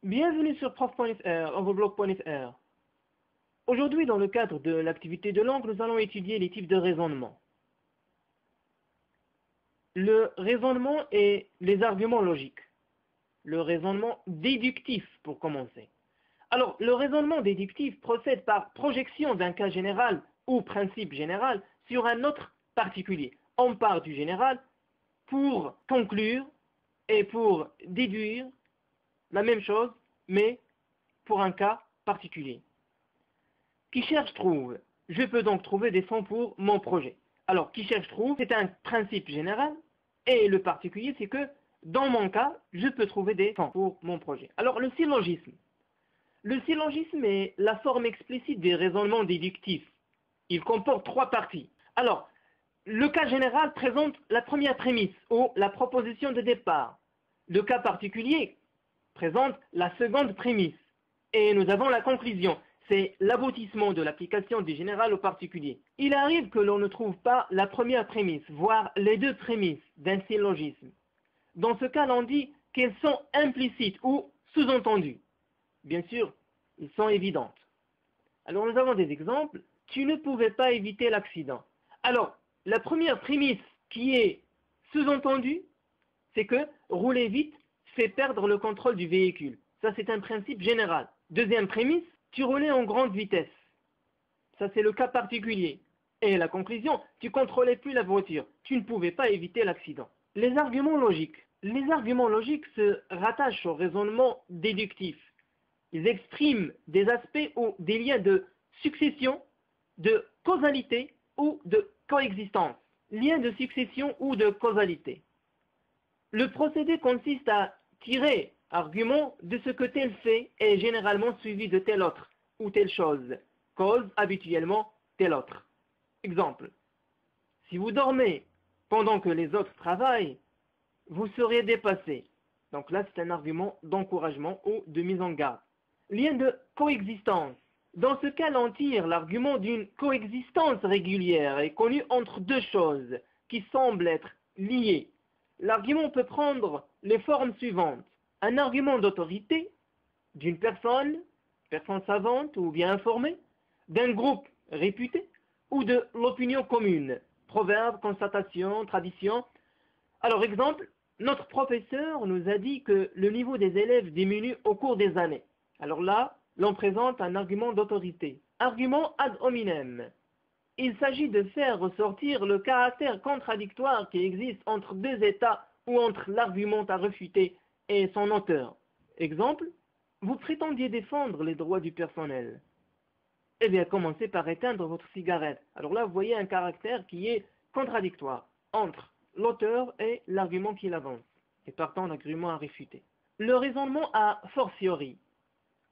Bienvenue sur prof.fr, overblog.fr. Aujourd'hui, dans le cadre de l'activité de langue, nous allons étudier les types de raisonnement. Le raisonnement et les arguments logiques. Le raisonnement déductif, pour commencer. Alors, le raisonnement déductif procède par projection d'un cas général ou principe général sur un autre particulier. On part du général pour conclure et pour déduire la même chose, mais pour un cas particulier. Qui cherche trouve. Je peux donc trouver des sons pour mon projet. Alors, qui cherche trouve, c'est un principe général, et le particulier, c'est que, dans mon cas, je peux trouver des sons pour mon projet. Alors, le syllogisme. Le syllogisme est la forme explicite des raisonnements déductifs. Il comporte trois parties. Alors, le cas général présente la première prémisse, ou la proposition de départ. Le cas particulier présente la seconde prémisse. Et nous avons la conclusion. C'est l'aboutissement de l'application du général au particulier. Il arrive que l'on ne trouve pas la première prémisse, voire les deux prémisses d'un syllogisme. Dans ce cas, l'on dit qu'elles sont implicites ou sous-entendues. Bien sûr, elles sont évidentes. Alors nous avons des exemples. Tu ne pouvais pas éviter l'accident. Alors, la première prémisse qui est sous-entendue, c'est que rouler vite fait perdre le contrôle du véhicule. Ça, c'est un principe général. Deuxième prémisse, tu roulais en grande vitesse. Ça, c'est le cas particulier. Et la conclusion, tu contrôlais plus la voiture. Tu ne pouvais pas éviter l'accident. Les arguments logiques. Les arguments logiques se rattachent au raisonnement déductif. Ils expriment des aspects ou des liens de succession, de causalité ou de coexistence. Liens de succession ou de causalité. Le procédé consiste à tirer argument de ce que tel fait est généralement suivi de tel autre ou telle chose, cause habituellement tel autre. Exemple, si vous dormez pendant que les autres travaillent, vous serez dépassé. Donc là, c'est un argument d'encouragement ou de mise en garde. Lien de coexistence. Dans ce cas, l'on tire l'argument d'une coexistence régulière et connue entre deux choses qui semblent être liées. L'argument peut prendre les formes suivantes. Un argument d'autorité d'une personne savante ou bien informée, d'un groupe réputé ou de l'opinion commune, proverbe, constatation, tradition. Alors exemple, notre professeur nous a dit que le niveau des élèves diminue au cours des années. Alors là, l'on présente un argument d'autorité. Argument ad hominem. Il s'agit de faire ressortir le caractère contradictoire qui existe entre deux états ou entre l'argument à refuter et son auteur. Exemple, vous prétendiez défendre les droits du personnel. Eh bien, commencez par éteindre votre cigarette. Alors là, vous voyez un caractère qui est contradictoire entre l'auteur et l'argument qu'il avance, et partant l'argument à réfuter. Le raisonnement a fortiori.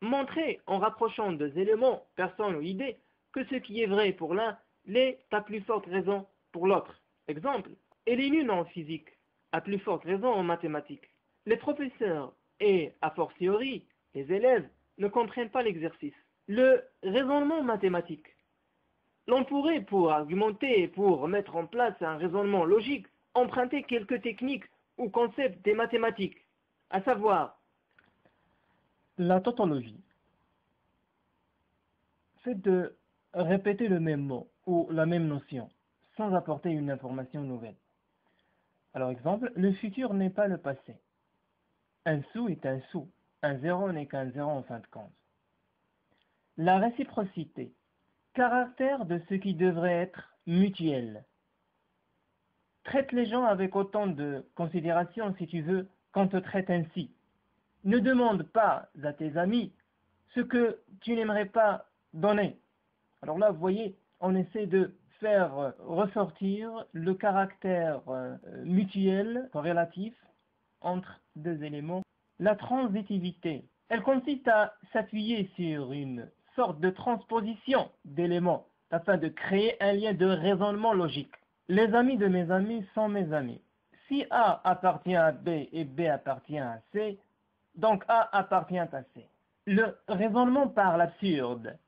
Montrer en rapprochant deux éléments, personnes ou idées, que ce qui est vrai pour l'un l'est à plus forte raison pour l'autre. Exemple, elle est nulle en physique, à plus forte raison en mathématiques. Les professeurs et, a fortiori, les élèves ne comprennent pas l'exercice. Le raisonnement mathématique. L'on pourrait, pour argumenter et pour mettre en place un raisonnement logique, emprunter quelques techniques ou concepts des mathématiques, à savoir la tautologie. C'est de répéter le même mot ou la même notion sans apporter une information nouvelle. Alors exemple, le futur n'est pas le passé. Un sou est un sou. Un zéro n'est qu'un zéro en fin de compte. La réciprocité. Caractère de ce qui devrait être mutuel. Traite les gens avec autant de considération, si tu veux, qu'on te traite ainsi. Ne demande pas à tes amis ce que tu n'aimerais pas donner. Alors là, vous voyez, on essaie de faire ressortir le caractère mutuel, corrélatif, entre deux éléments. La transitivité, elle consiste à s'appuyer sur une sorte de transposition d'éléments afin de créer un lien de raisonnement logique. Les amis de mes amis sont mes amis. Si A appartient à B et B appartient à C, donc A appartient à C. Le raisonnement par l'absurde.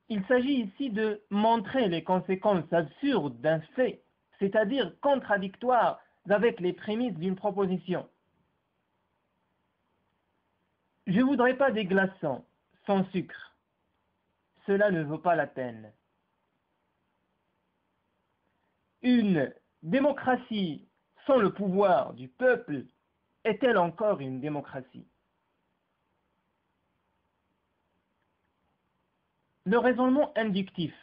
Il s'agit ici de montrer les conséquences absurdes d'un fait, c'est-à-dire contradictoires avec les prémices d'une proposition. Je voudrais pas des glaçons sans sucre. Cela ne vaut pas la peine. Une démocratie sans le pouvoir du peuple est-elle encore une démocratie? Le raisonnement inductif.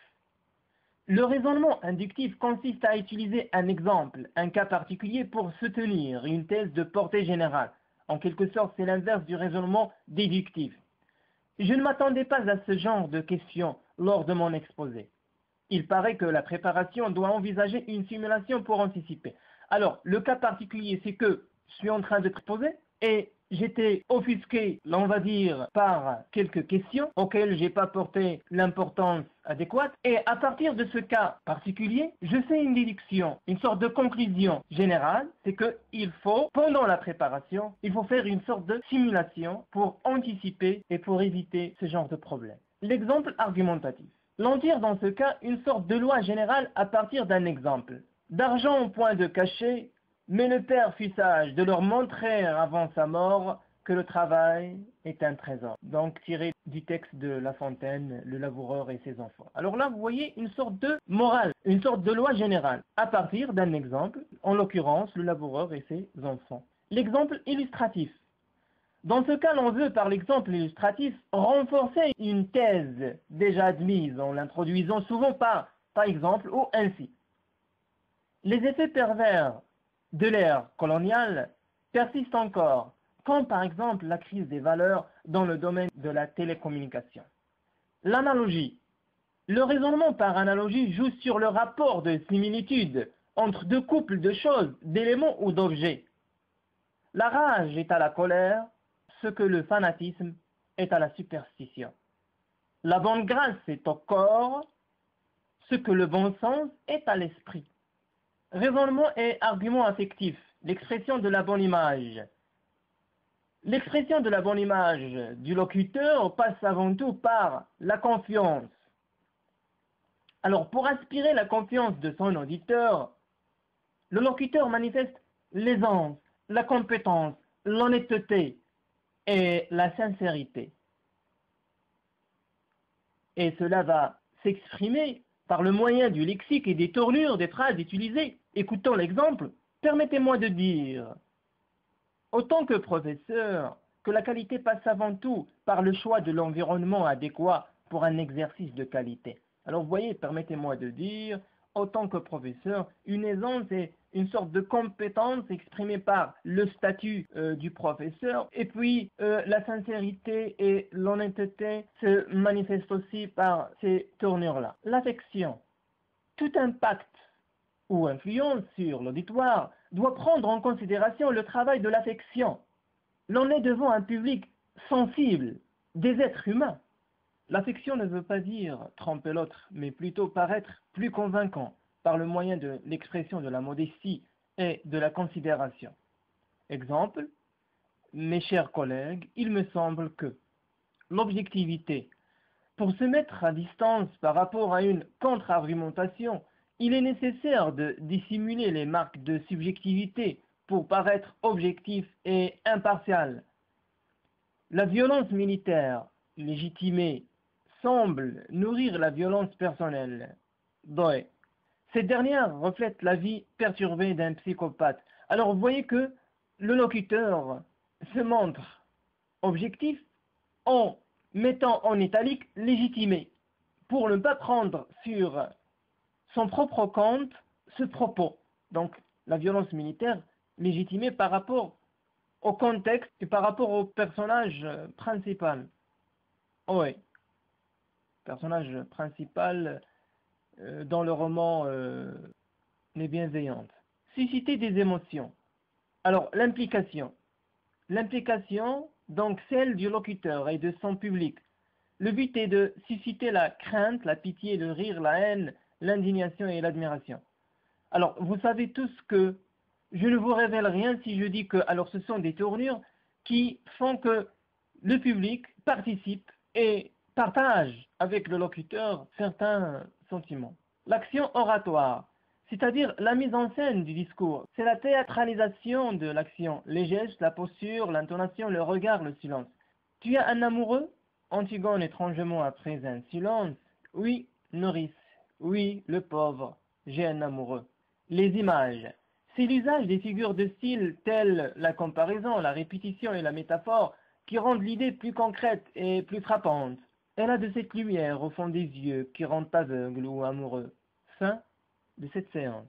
Le raisonnement inductif consiste à utiliser un exemple, un cas particulier pour soutenir une thèse de portée générale. En quelque sorte, c'est l'inverse du raisonnement déductif. Je ne m'attendais pas à ce genre de questions lors de mon exposé. Il paraît que la préparation doit envisager une simulation pour anticiper. Alors, le cas particulier, c'est que je suis en train de poser et j'étais offusqué, on va dire, par quelques questions auxquelles je n'ai pas porté l'importance adéquate. Et à partir de ce cas particulier, je fais une déduction, une sorte de conclusion générale, c'est qu'il faut, pendant la préparation, il faut faire une sorte de simulation pour anticiper et pour éviter ce genre de problème. L'exemple argumentatif. L'on tire dans ce cas une sorte de loi générale à partir d'un exemple. D'argent au point de cacher, mais le père fut sage de leur montrer avant sa mort que le travail est un trésor. Donc tiré du texte de La Fontaine, Le laboureur et ses enfants. Alors là, vous voyez une sorte de morale, une sorte de loi générale, à partir d'un exemple, en l'occurrence le laboureur et ses enfants. L'exemple illustratif. Dans ce cas, l'on veut, par l'exemple illustratif, renforcer une thèse déjà admise en l'introduisant souvent par exemple ou ainsi. Les effets pervers de l'ère coloniale persistent encore, comme par exemple la crise des valeurs dans le domaine de la télécommunication. L'analogie. Le raisonnement par analogie joue sur le rapport de similitude entre deux couples de choses, d'éléments ou d'objets. La rage est à la colère, ce que le fanatisme est à la superstition. La bonne grâce est au corps, ce que le bon sens est à l'esprit. Raisonnement et argument affectif, l'expression de la bonne image. L'expression de la bonne image du locuteur passe avant tout par la confiance. Alors, pour inspirer la confiance de son auditeur, le locuteur manifeste l'aisance, la compétence, l'honnêteté et la sincérité. Et cela va s'exprimer par le moyen du lexique et des tournures des phrases utilisées. Écoutons l'exemple. Permettez-moi de dire, autant que professeur, que la qualité passe avant tout par le choix de l'environnement adéquat pour un exercice de qualité. Alors vous voyez, permettez-moi de dire, autant que professeur, une aisance est une sorte de compétence exprimée par le statut du professeur, et puis la sincérité et l'honnêteté se manifestent aussi par ces tournures-là. L'affection, tout impact ou influence sur l'auditoire doit prendre en considération le travail de l'affection. L'on est devant un public sensible, des êtres humains. L'affection ne veut pas dire tromper l'autre, mais plutôt paraître plus convaincant par le moyen de l'expression de la modestie et de la considération. Exemple, mes chers collègues, il me semble que l'objectivité, pour se mettre à distance par rapport à une contre-argumentation, il est nécessaire de dissimuler les marques de subjectivité pour paraître objectif et impartial. La violence militaire légitimée semble nourrir la violence personnelle. Doé. Cette dernière reflète la vie perturbée d'un psychopathe. Alors vous voyez que le locuteur se montre objectif en mettant en italique légitimé pour ne pas prendre sur son propre compte ce propos. Donc la violence militaire légitimée par rapport au contexte et par rapport au personnage principal. Oui, personnage principal dans le roman Les Bienveillantes. Susciter des émotions. Alors, l'implication. L'implication, donc celle du locuteur et de son public. Le but est de susciter la crainte, la pitié, le rire, la haine, l'indignation et l'admiration. Alors, vous savez tous que je ne vous révèle rien si je dis que, alors ce sont des tournures qui font que le public participe et partage avec le locuteur certains sentiments. L'action oratoire, c'est-à-dire la mise en scène du discours, c'est la théâtralisation de l'action, les gestes, la posture, l'intonation, le regard, le silence. Tu as un amoureux? Antigone étrangement après un silence. Oui, nourrice. Oui, le pauvre. J'ai un amoureux. Les images. C'est l'usage des figures de style telles la comparaison, la répétition et la métaphore qui rendent l'idée plus concrète et plus frappante. Elle a de cette lumière au fond des yeux qui rendent aveugle ou amoureux. Fin de cette séance.